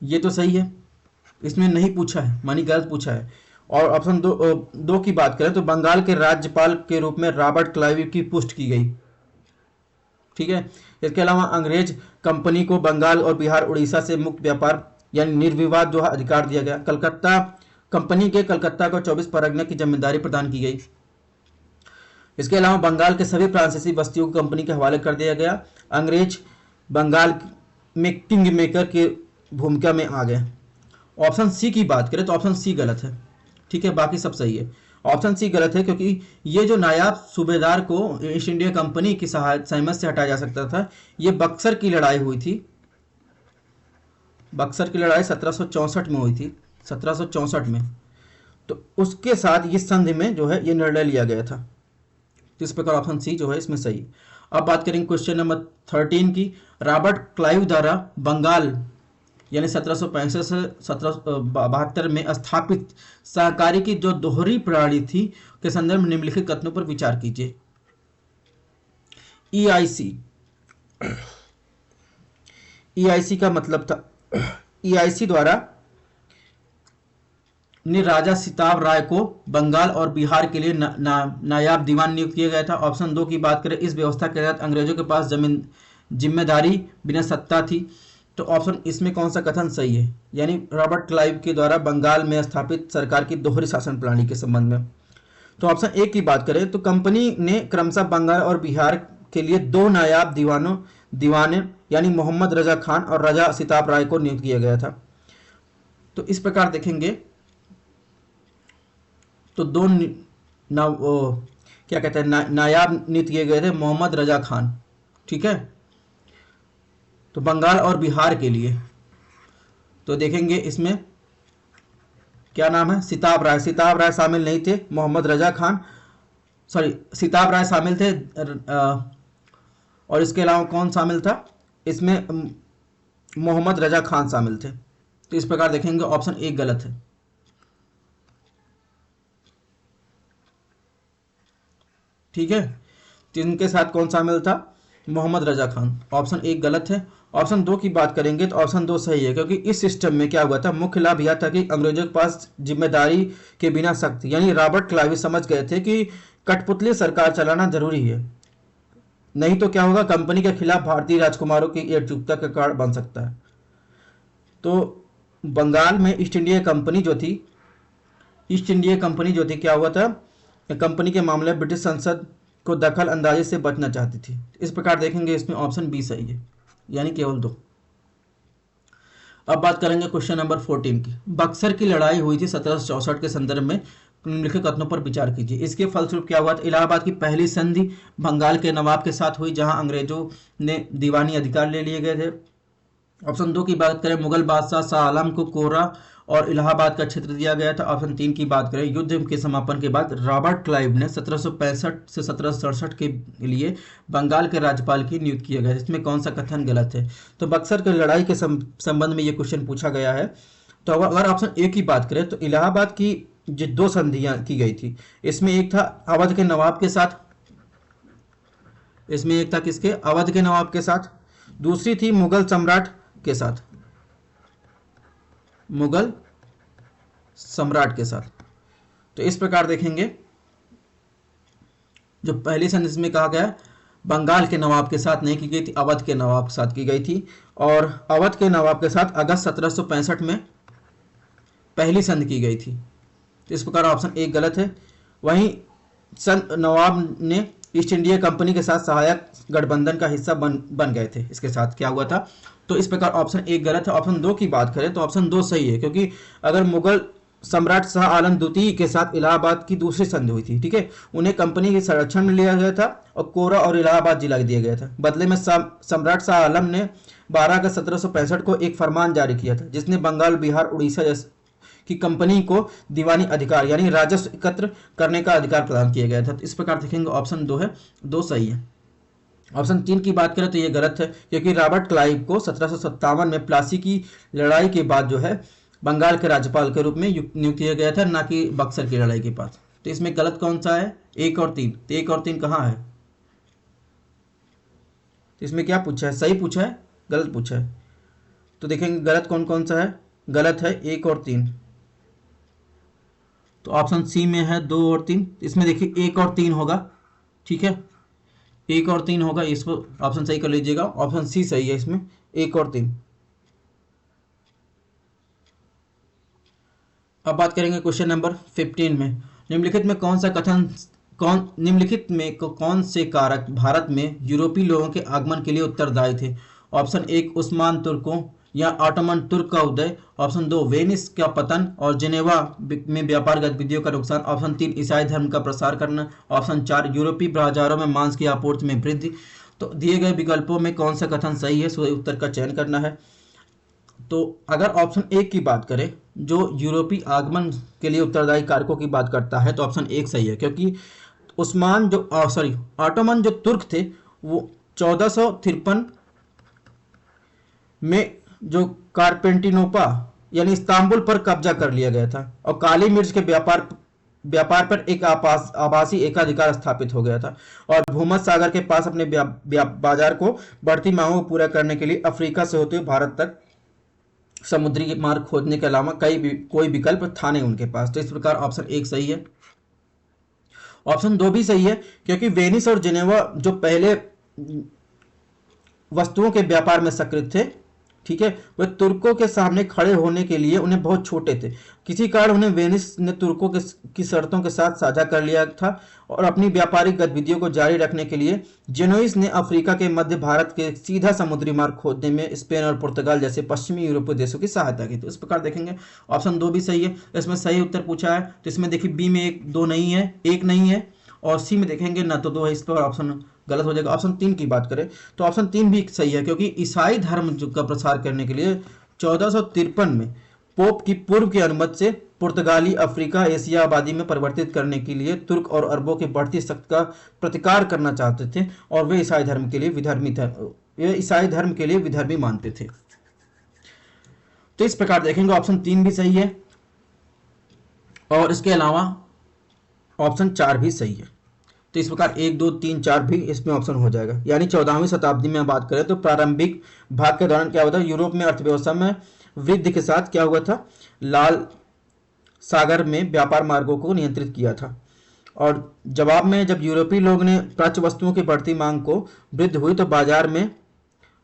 A: ये तो सही है, इसमें नहीं पूछा है, मानी गलत पूछा है। और ऑप्शन दो की बात करें तो बंगाल के राज्यपाल के रूप में रॉबर्ट क्लाइव की पुष्टि की गई, ठीक है। इसके अलावा अंग्रेज कंपनी को बंगाल और बिहार उड़ीसा से मुक्त व्यापार यानी निर्विवाद जो है अधिकार दिया गया। कलकत्ता कंपनी के कलकत्ता को 24 परगना की जमींदारी प्रदान की गई। इसके अलावा बंगाल के सभी फ्रांसीसी बस्तियों को कंपनी के हवाले कर दिया गया। अंग्रेज बंगाल में किंग मेकर की भूमिका में आ गए। ऑप्शन सी की बात करें तो ऑप्शन सी गलत है, ठीक है, बाकी सब सही है। ऑप्शन सी गलत है क्योंकि ये जो नायाब सूबेदार को ईस्ट इंडिया कंपनी की सहमत से हटाया जा सकता था, ये बक्सर की लड़ाई हुई थी। बक्सर की लड़ाई 1764 में हुई थी, 1764 में। तो उसके साथ इस संधि में जो है ये निर्णय लिया गया था। तो इस प्रकार ऑप्शन सी जो है इसमें सही। अब बात करेंगे क्वेश्चन नंबर 13 की। रॉबर्ट क्लाइव द्वारा बंगाल यानी 1765 से 1772 में स्थापित सहकारी की जो दोहरी प्रणाली थी के संदर्भ में निम्नलिखित कथनों पर विचार कीजिए। ईआईसी का मतलब था, ईआईसी द्वारा ने राजा सिताब राय को बंगाल और बिहार के लिए नायाब दीवान नियुक्त किया गया था। ऑप्शन 2 की बात करें, इस व्यवस्था के तहत अंग्रेजों के पास जिम्मेदारी बिना सत्ता थी। तो ऑप्शन इसमें कौन सा कथन सही है, यानी रॉबर्ट क्लाइव के द्वारा बंगाल में स्थापित सरकार की दोहरी शासन प्रणाली के संबंध में। तो ऑप्शन ए की बात करें तो कंपनी ने क्रमशः बंगाल और बिहार के लिए 2 नायाब दीवाने यानी मोहम्मद रजा खान और राजा सिताब राय को नियुक्त किया गया था। तो इस प्रकार देखेंगे तो क्या कहते हैं नायाब नियुक्त किए गए थे मोहम्मद रजा खान, ठीक है, तो बंगाल और बिहार के लिए। तो देखेंगे इसमें क्या नाम है, सिताब राय। सिताब राय शामिल नहीं थे, मोहम्मद रजा खान सिताब राय शामिल थे। और इसके अलावा कौन शामिल था इसमें, मोहम्मद रजा खान शामिल थे। तो इस प्रकार देखेंगे ऑप्शन ए गलत है, ठीक है। तो इनके साथ कौन शामिल था, मोहम्मद रजा खान। ऑप्शन ए गलत है। ऑप्शन 2 की बात करेंगे तो ऑप्शन 2 सही है, क्योंकि इस सिस्टम में क्या हुआ था, मुख्य लाभ यह था कि अंग्रेजों के पास जिम्मेदारी के बिना सख्ती, यानी रॉबर्ट क्लाइव समझ गए थे कि कठपुतली सरकार चलाना जरूरी है, नहीं तो क्या होगा, कंपनी के खिलाफ भारतीय राजकुमारों की एकजुटता का कारण बन सकता है। तो बंगाल में ईस्ट इंडिया कंपनी जो थी क्या हुआ था, कंपनी के मामले में ब्रिटिश संसद को दखल अंदाजी से बचना चाहती थी। इस प्रकार देखेंगे इसमें ऑप्शन बी सही है, यानी केवल 2। अब बात करेंगे क्वेश्चन नंबर 14 की। बक्सर की लड़ाई हुई थी 1764 के संदर्भ में, निम्नलिखित कथनों पर विचार कीजिए। इसके फलस्वरूप क्या हुआ था, इलाहाबाद की पहली संधि बंगाल के नवाब के साथ हुई, जहां अंग्रेजों ने दीवानी अधिकार ले लिए गए थे। ऑप्शन 2 की बात करें, मुगल बादशाह शाह आलम को कोरा और इलाहाबाद का क्षेत्र दिया गया था। ऑप्शन 3 की बात करें, युद्ध के समापन के बाद रॉबर्ट क्लाइव ने 1765 से 1767 के लिए बंगाल के राज्यपाल की नियुक्त किया गया। इसमें कौन सा कथन गलत है? तो बक्सर की लड़ाई के संबंध में ये क्वेश्चन पूछा गया है। तो अगर ऑप्शन ए की बात करें तो इलाहाबाद की जो 2 संधियां की गई थी, इसमें एक था अवध के नवाब के साथ, इसमें एक था किसके? अवध के नवाब के साथ। दूसरी थी मुगल सम्राट के साथ, मुगल सम्राट के साथ। तो इस प्रकार देखेंगे, जो पहली संधि में कहा गया बंगाल के नवाब के साथ नहीं की गई थी, अवध के नवाब के साथ की गई थी, और अवध के नवाब के साथ अगस्त 1765 में पहली संधि की गई थी। तो इस प्रकार ऑप्शन एक गलत है। वहीं नवाब ने ईस्ट इंडिया कंपनी के साथ सहायक गठबंधन का हिस्सा बन गए थे, इसके साथ क्या हुआ था? तो इस प्रकार ऑप्शन एक गलत है। ऑप्शन 2 की बात करें तो ऑप्शन 2 सही है, क्योंकि अगर मुगल सम्राट शाह आलम द्वितीय के साथ इलाहाबाद की दूसरी संधि हुई थी, ठीक है, उन्हें कंपनी के संरक्षण में लिया गया था और कोरा और इलाहाबाद जिला दिया गया था। बदले में सम्राट शाह आलम ने 12 अगस्त 1765 को एक फरमान जारी किया था, जिसने बंगाल, बिहार, उड़ीसा की कंपनी को दीवानी अधिकार यानी राजस्व एकत्र करने का अधिकार प्रदान किया गया था। तो इस प्रकार देखेंगे ऑप्शन 2 है, 2 सही है। ऑप्शन 3 की बात करें तो ये गलत है, क्योंकि रॉबर्ट क्लाइव को 1757 में प्लासी की लड़ाई के बाद जो है बंगाल के राज्यपाल के रूप में नियुक्त किया गया था, ना कि बक्सर की लड़ाई के पास। तो इसमें गलत कौन सा है? 1 और 3। तो 1 और 3 कहाँ है? तो इसमें क्या पूछा है? सही पूछा है, गलत पूछा है? तो देखेंगे गलत कौन कौन सा है। गलत है 1 और 3। तो ऑप्शन सी में है 2 और 3। इसमें देखिए 1 और 3 होगा, ठीक है, 1 और 3 होगा, इसको ऑप्शन सही कर लीजिएगा। ऑप्शन सी सही है इसमें, 1 और 3। अब बात करेंगे क्वेश्चन नंबर 15 में। निम्नलिखित में कौन सा कथन निम्नलिखित में कौन से कारक भारत में यूरोपीय लोगों के आगमन के लिए उत्तरदायी थे? ऑप्शन 1 उस्मान तुर्कों या ऑटोमन तुर्क का उदय। ऑप्शन 2 वेनिस का पतन और जेनेवा में व्यापार गतिविधियों का नुकसान। ऑप्शन 3 ईसाई धर्म का प्रसार करना। ऑप्शन 4 यूरोपीय बाजारों में मांस की आपूर्ति में वृद्धि। तो दिए गए विकल्पों में कौन सा कथन सही है, सही उत्तर का चयन करना है। तो अगर ऑप्शन 1 की बात करें, जो यूरोपीय आगमन के लिए उत्तरदायी कारकों की बात करता है, तो ऑप्शन 1 सही है, क्योंकि ऑटोमन जो तुर्क थे वो 1453 में जो कारपेंटिनोपा यानी इस्तांबुल पर कब्जा कर लिया गया था और काली मिर्च के व्यापार पर एक आभासी एकाधिकार स्थापित हो गया था, और भूमध्य सागर के पास अपने बाजार को बढ़ती मांगों को पूरा करने के लिए अफ्रीका से होते हुए भारत तक समुद्री मार्ग खोजने के अलावा कोई विकल्प था नहीं उनके पास। तो इस प्रकार ऑप्शन 1 सही है। ऑप्शन 2 भी सही है, क्योंकि वेनिस और जेनेवा जो पहले वस्तुओं के व्यापार में सक्रिय थे, ठीक है, वे तुर्कों के सामने खड़े होने के लिए उन्हें बहुत छोटे थे। किसी कारण उन्हें वेनिस ने तुर्कों की शर्तों के साथ साझा कर लिया था, और अपनी व्यापारिक गतिविधियों को जारी रखने के लिए जेनोइस ने अफ्रीका के मध्य भारत के सीधा समुद्री मार्ग खोजने में स्पेन और पुर्तगाल जैसे पश्चिमी यूरोपीय देशों की सहायता की। तो इस प्रकार देखेंगे ऑप्शन 2 भी सही है। इसमें सही उत्तर पूछा है, तो इसमें देखिए बी में 2 नहीं है, 1 नहीं है, और सी में देखेंगे ना तो 2 है, इस पर ऑप्शन गलत हो जाएगा। ऑप्शन 3 की बात करें तो ऑप्शन 3 भी सही है, क्योंकि ईसाई धर्म का प्रसार करने के लिए 1453 में पोप की पूर्व की अनुमति से पुर्तगाली अफ्रीका एशिया आबादी में परिवर्तित करने के लिए तुर्क और अरबों की बढ़ती शक्ति का प्रतिकार करना चाहते थे, और वे ईसाई धर्म के लिए विधर्मी मानते थे। तो इस प्रकार देखेंगे ऑप्शन 3 भी सही है, और इसके अलावा ऑप्शन 4 भी सही है। तो इस प्रकार 1, 2, 3, 4 भी इसमें ऑप्शन हो जाएगा। यानी 14वीं शताब्दी में बात करें तो प्रारंभिक भाग के दौरान क्या हुआ था, यूरोप में अर्थव्यवस्था में वृद्धि के साथ क्या हुआ था, लाल सागर में व्यापार मार्गों को नियंत्रित किया था, और जवाब में जब यूरोपीय लोग ने प्राच्य वस्तुओं की बढ़ती मांग को वृद्धि हुई तो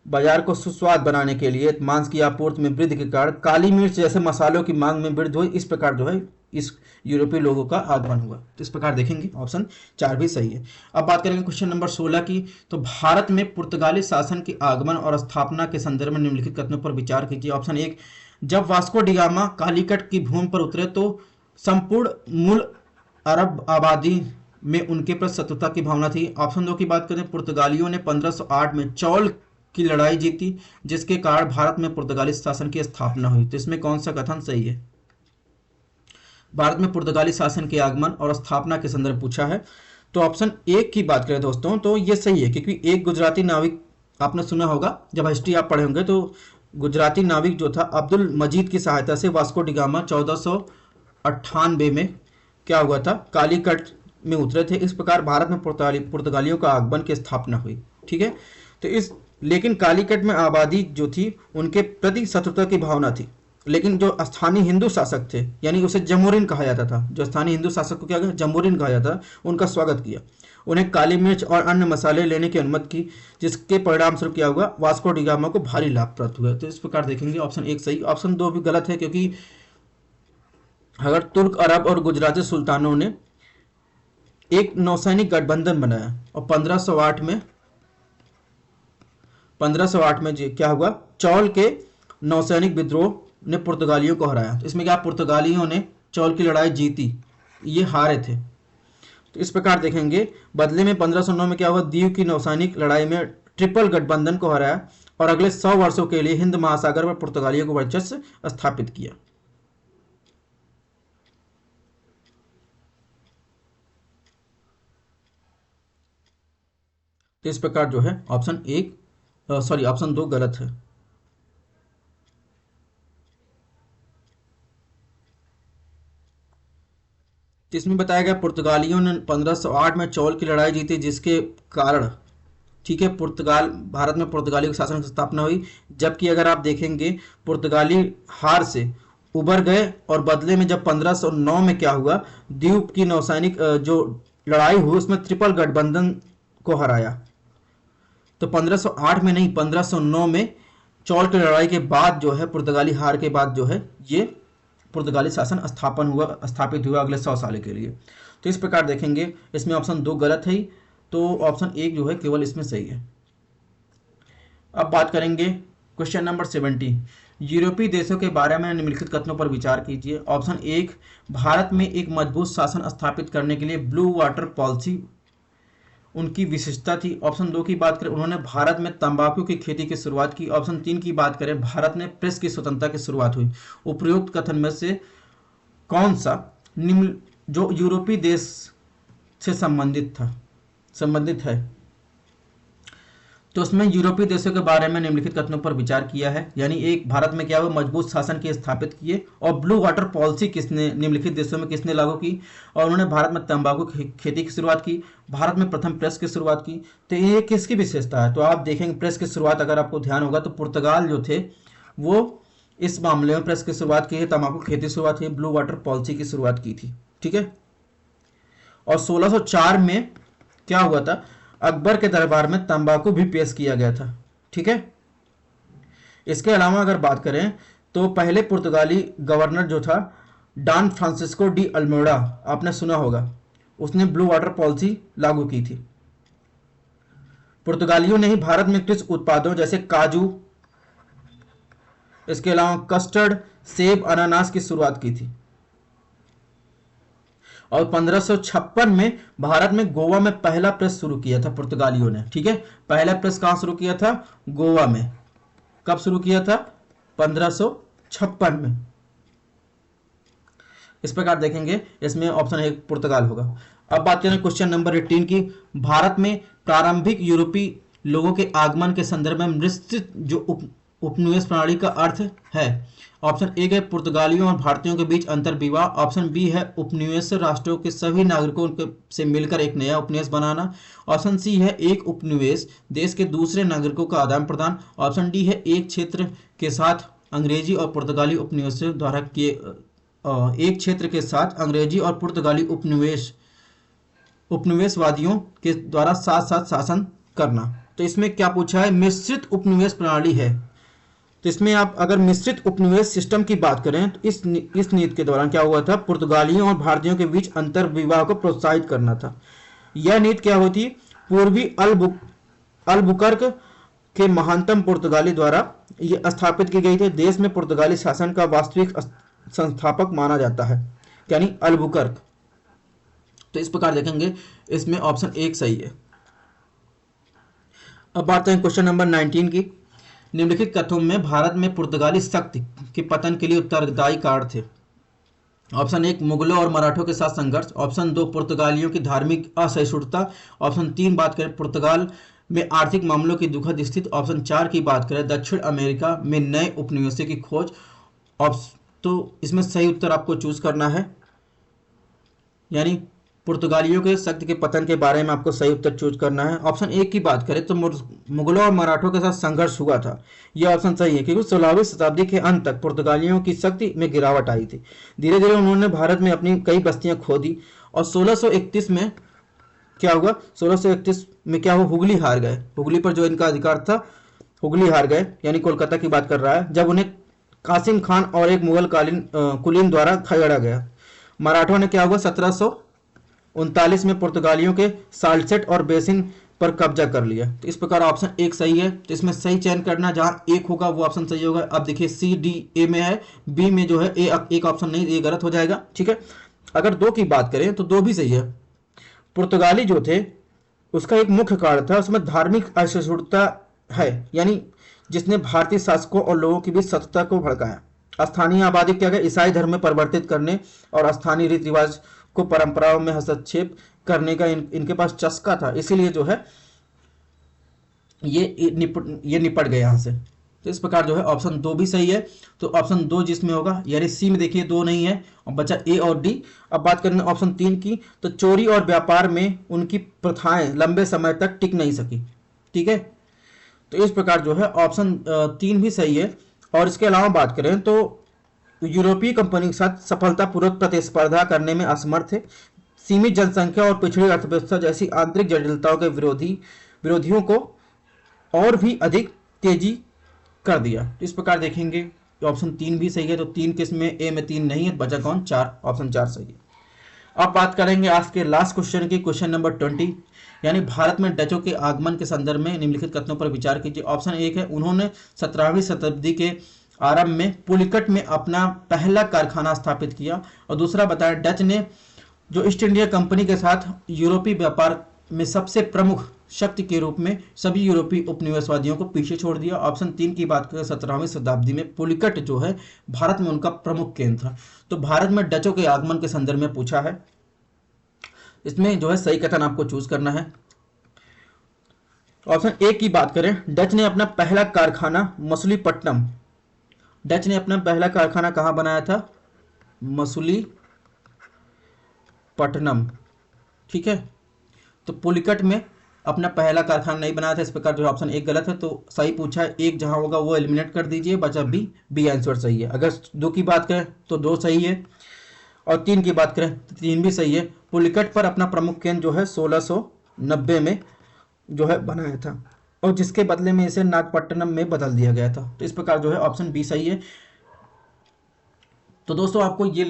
A: बाजार को सुस्वाद बनाने के लिए मांस की आपूर्ति में वृद्धि के कारण काली मिर्च जैसे मसालों की मांग में वृद्धि हुई। इस प्रकार जो है इस यूरोपीय लोगों का आगमन हुआ। तो इस प्रकार देखेंगे ऑप्शन 4 भी सही है। अब बात करेंगे क्वेश्चन नंबर 16 की। तो भारत में पुर्तगाली शासन के आगमन और स्थापना के संदर्भ में निम्नलिखित कथनों पर विचार कीजिए। ऑप्शन 1, जब वास्को डी गामा कालीकट की भूमि पर उतरे तो संपूर्ण मूल अरब आबादी में उनके प्रति शत्रुता की भावना थी। ऑप्शन 2 की बात करें, पुर्तगालियों ने 1508 में चौल की लड़ाई जीती, जिसके कारण भारत में पुर्तगाली शासन की स्थापना हुई। तो इसमें कौन सा कथन सही है? भारत में पुर्तगाली शासन के आगमन और स्थापना के संदर्भ पूछा है। तो ऑप्शन एक की बात करें दोस्तों तो ये सही है, क्योंकि एक गुजराती नाविक आपने सुना होगा, जब हिस्ट्री आप पढ़े होंगे तो गुजराती नाविक जो था अब्दुल मजीद की सहायता से वास्को डी गामा 1498 में क्या हुआ था, कालीकट में उतरे थे। इस प्रकार भारत में पुर्तगालियों का आगमन की स्थापना हुई। ठीक है, तो इस लेकिन कालीकट में आबादी जो थी उनके प्रति शत्रुता की भावना थी, लेकिन जो स्थानीय हिंदू शासक थे, यानी उसे जमोरिन कहा जाता था, जो स्थानीय हिंदू शासक को क्या कहा, जमोरिन कहा जाता था, उनका स्वागत किया, उन्हें काली मिर्च और अन्य मसाले लेने की अनुमति की, जिसके परिणाम स्वरूप क्या हुआ, वास्को डी गामा को भारी लाभ प्राप्त हुआ। तो इस प्रकार देखेंगे ऑप्शन एक सही, ऑप्शन दो भी गलत है, क्योंकि अगर तुर्क, अरब और गुजराती सुल्तानों ने एक नौसैनिक गठबंधन बनाया और 1508 में क्या हुआ, चौल के नौसैनिक विद्रोह ने पुर्तगालियों को हराया। तो इसमें क्या, पुर्तगालियों ने चौल की लड़ाई जीती, ये हारे थे। तो इस प्रकार देखेंगे बदले में 1509 में क्या हुआ, दीव की नौसैनिक लड़ाई में ट्रिपल गठबंधन को हराया और अगले 100 वर्षों के लिए हिंद महासागर पर पुर्तगालियों को वर्चस्व स्थापित किया। तो इस प्रकार जो है ऑप्शन दो गलत है। तो इसमें बताया गया पुर्तगालियों ने 1508 में चौल की लड़ाई जीती, जिसके कारण ठीक है भारत में पुर्तगाली शासन की स्थापना हुई। जबकि अगर आप देखेंगे पुर्तगाली हार से उबर गए और बदले में जब 1509 में क्या हुआ, द्वीप की नौसैनिक जो लड़ाई हुई उसमें ट्रिपल गठबंधन को हराया। तो 1508 में नहीं, 1509 में चौल की लड़ाई के बाद जो है, पुर्तगाली हार के बाद जो है, ये पुर्तगाली शासन स्थापित हुआ अगले 100 साल के लिए। तो इस प्रकार देखेंगे इसमें ऑप्शन दो गलत है, तो ऑप्शन एक जो है केवल इसमें सही है। अब बात करेंगे क्वेश्चन नंबर 70, यूरोपीय देशों के बारे में निम्नलिखित कथनों पर विचार कीजिए। ऑप्शन एक, भारत में एक मजबूत शासन स्थापित करने के लिए ब्लू वाटर पॉलिसी उनकी विशेषता थी। ऑप्शन दो की बात करें, उन्होंने भारत में तंबाकू की खेती की शुरुआत की। ऑप्शन तीन की बात करें, भारत में प्रेस की स्वतंत्रता की शुरुआत हुई। उपरोक्त कथन में से कौन सा निम्न जो यूरोपीय देश से संबंधित है? तो उसमें यूरोपीय देशों के बारे में निम्नलिखित कथनों पर विचार किया है, यानी एक, भारत में क्या हुआ, मजबूत शासन के स्थापित किए, और ब्लू वाटर पॉलिसी निम्नलिखित देशों में किसने लागू की, और उन्होंने भारत में तंबाकू खेती की शुरुआत की, भारत में प्रथम प्रेस की शुरुआत की। तो ये किसकी विशेषता है? तो आप देखेंगे प्रेस की शुरुआत अगर आपको ध्यान होगा तो पुर्तगाल जो थे वो इस मामले में प्रेस की शुरुआत की है, तंबाकू खेती की शुरुआत की, ब्लू वाटर पॉलिसी की शुरुआत की थी। ठीक है, और 1604 में क्या हुआ था, अकबर के दरबार में तंबाकू भी पेश किया गया था। ठीक है, इसके अलावा अगर बात करें तो पहले पुर्तगाली गवर्नर जो था डॉन फ्रांसिस्को डी अल्मेडा, आपने सुना होगा, उसने ब्लू वाटर पॉलिसी लागू की थी। पुर्तगालियों ने ही भारत में कृषि उत्पादों जैसे काजू, इसके अलावा कस्टर्ड, सेब, अनानास की शुरुआत की थी। और 1556 में भारत में गोवा में पहला प्रेस शुरू किया था पुर्तगालियों ने। ठीक है, पहला प्रेस कहां शुरू किया था? गोवा में। कब शुरू किया था? 1556 में। इस प्रकार देखेंगे इसमें ऑप्शन एक पुर्तगाल होगा। अब बात करें क्वेश्चन नंबर 18 की, भारत में प्रारंभिक यूरोपीय लोगों के आगमन के संदर्भ में निश्चित जो उपनिवेश प्रणाली का अर्थ है। ऑप्शन ए है पुर्तगालियों और भारतीयों के बीच अंतर्विवाह। ऑप्शन बी है उपनिवेश राष्ट्रों के सभी नागरिकों से मिलकर एक नया उपनिवेश बनाना। ऑप्शन सी है एक उपनिवेश देश के दूसरे नागरिकों का आदान प्रदान। ऑप्शन डी है एक क्षेत्र के साथ अंग्रेजी और पुर्तगाली उपनिवेशों द्वारा उपनिवेशवादियों के द्वारा साथ साथ शासन करना। तो इसमें क्या पूछा है? मिश्रित उपनिवेश प्रणाली है। तो इसमें आप अगर मिश्रित उपनिवेश सिस्टम की बात करें तो इस नीति के दौरान क्या हुआ था? पुर्तगालियों और भारतीयों के बीच अंतर विवाह को प्रोत्साहित करना था। यह नीति क्या होती? पूर्वी अल्बुकर्क के महानतम पुर्तगाली द्वारा यह स्थापित की गई थी। देश में पुर्तगाली शासन का वास्तविक संस्थापक माना जाता है, यानी अल्बुकर्क। तो इस प्रकार देखेंगे इसमें ऑप्शन एक सही है। अब बात करें क्वेश्चन नंबर 19 की, निम्नलिखित कथनों में भारत में पुर्तगाली शक्ति के पतन के लिए उत्तरदायी कारण थे। ऑप्शन 1 मुगलों और मराठों के साथ संघर्ष, ऑप्शन 2 पुर्तगालियों की धार्मिक असहिष्णुता, ऑप्शन 3 बात करें पुर्तगाल में आर्थिक मामलों की दुखद स्थिति, ऑप्शन 4 की बात करें दक्षिण अमेरिका में नए उपनिवेशों की खोज। तो इसमें सही उत्तर आपको चूज करना है, यानी पुर्तगालियों के शक्ति के पतन के बारे में आपको सही उत्तर चूज करना है। ऑप्शन 1 की बात करें तो मुगलों और मराठों के साथ संघर्ष हुआ था, यह ऑप्शन सही है, क्योंकि 16वीं शताब्दी के अंत तक पुर्तगालियों की शक्ति में गिरावट आई थी। धीरे धीरे उन्होंने भारत में अपनी कई बस्तियां खो दी और 1631 में क्या हुआ, 1631 में क्या हुआ, हुगली हार गए। हुगली पर जो इनका अधिकार था, हुगली हार गए, यानी कोलकाता की बात कर रहा है, जब उन्हें कासिम खान और एक मुगल कुलीन द्वारा खदेड़ा गया। मराठों ने क्या हुआ, 1739 में पुर्तगालियों के साल्सेट और बेसिन पर कब्जा कर लिया। तो इस प्रकार ऑप्शन 1 सही है। तो इसमें सही चयन करना, जहां 1 होगा वो ऑप्शन सही होगा। अब देखिए सी डी ए में है, बी में जो है एक ऑप्शन नहीं, ये गलत हो जाएगा, ठीक है। अगर 2 की बात करें तो 2 भी सही है। पुर्तगाली जो थे उसका एक मुख्य कारण था, उसमें धार्मिक असहिष्णुता है, यानी जिसने भारतीय शासकों और लोगों के बीच सत्ता को भड़काया। स्थानीय आबादी क्या गया, ईसाई धर्म में परिवर्तित करने और स्थानीय रीति रिवाज को परंपराओं में हस्तक्षेप करने का इनके पास चस्का था, इसीलिए जो है ये निपट गए यहाँ से। तो इस प्रकार जो है ऑप्शन 2 भी सही है। तो ऑप्शन 2 जिसमें होगा, यानी सी में देखिए 2 नहीं है और बचा ए और डी। अब बात करें ऑप्शन 3 की, तो चोरी और व्यापार में उनकी प्रथाएं लंबे समय तक टिक नहीं सकी, ठीक है। तो इस प्रकार जो है ऑप्शन 3 भी सही है। और इसके अलावा बात करें तो यूरोपीय कंपनी के साथ सफलतापूर्वक प्रतिस्पर्धा करने में असमर्थ थे। सीमित जनसंख्या और पिछड़ी अर्थव्यवस्था जैसी आंतरिक जटिलताओं के विरोधियों को और भी अधिक तेजी कर दिया। तो इस प्रकार देखेंगे ऑप्शन 3 भी सही है। तो 3 किस में, ए में 3 नहीं है, बचा कौन, 4, ऑप्शन 4 सही है। अब बात करेंगे आज के लास्ट क्वेश्चन की, क्वेश्चन नंबर 20, यानी भारत में डचों के आगमन के संदर्भ में निम्नलिखित कथनों पर विचार कीजिए। ऑप्शन 1 है, उन्होंने 17वीं शताब्दी के आरंभ में पुलिकट में अपना पहला कारखाना स्थापित किया। और दूसरा बताया, डच ने जो ईस्ट इंडिया कंपनी के साथ यूरोपीय व्यापार में सबसे प्रमुख शक्ति के रूप में सभी यूरोपीय उपनिवेशवादियों को पीछे छोड़ दिया। ऑप्शन 3 की बात करें, 17वीं शताब्दी में पुलिकट जो है भारत में उनका प्रमुख केंद्र था। तो भारत में डचों के आगमन के संदर्भ में पूछा है, इसमें जो है सही कथन आपको चूज करना है। ऑप्शन 1 की बात करें, डच ने अपना पहला कारखाना मसूलीपट्टनम, डच ने अपना पहला कारखाना कहां बनाया था, मसूलीपट्टनम, ठीक है। तो पुलिकट में अपना पहला कारखाना नहीं बनाया था, इस प्रकार जो ऑप्शन 1 गलत है। तो सही पूछा है, 1 जहां होगा वो एलिमिनेट कर दीजिए, बचा बी आंसर सही है। अगर 2 की बात करें तो 2 सही है और 3 की बात करें तो 3 भी सही है। पुलिकट पर अपना प्रमुख केंद्र जो है 1690 में जो है बनाया था और जिसके बदले में इसे नागपट्टनम में बदल दिया गया था। तो इस प्रकार जो है ऑप्शन बी सही है। तो दोस्तों आपको ये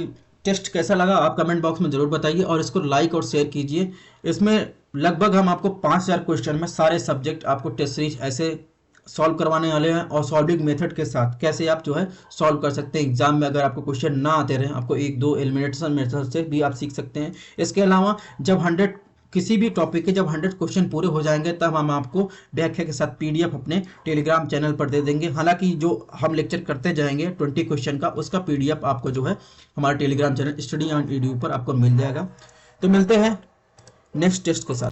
A: टेस्ट कैसा लगा आप कमेंट बॉक्स में जरूर बताइए और इसको लाइक और शेयर कीजिए। इसमें लगभग हम आपको 5000 क्वेश्चन में सारे सब्जेक्ट आपको टेस्ट सीरीज ऐसे सॉल्व करवाने वाले हैं और सॉल्विंग मेथड के साथ कैसे आप जो है सॉल्व कर सकते हैं एग्जाम में। अगर आपको क्वेश्चन ना आते रहे, आपको 1-2 एलिमिनेशन मेथड से भी आप सीख सकते हैं। इसके अलावा जब 100 किसी भी टॉपिक के जब 100 क्वेश्चन पूरे हो जाएंगे तब हम आपको व्याख्या के साथ PDF अपने टेलीग्राम चैनल पर दे देंगे। हालांकि जो हम लेक्चर करते जाएंगे 20 क्वेश्चन का, उसका PDF आपको जो है हमारे Telegram channel study on EDU पर आपको मिल जाएगा। तो मिलते हैं नेक्स्ट टेस्ट के साथ।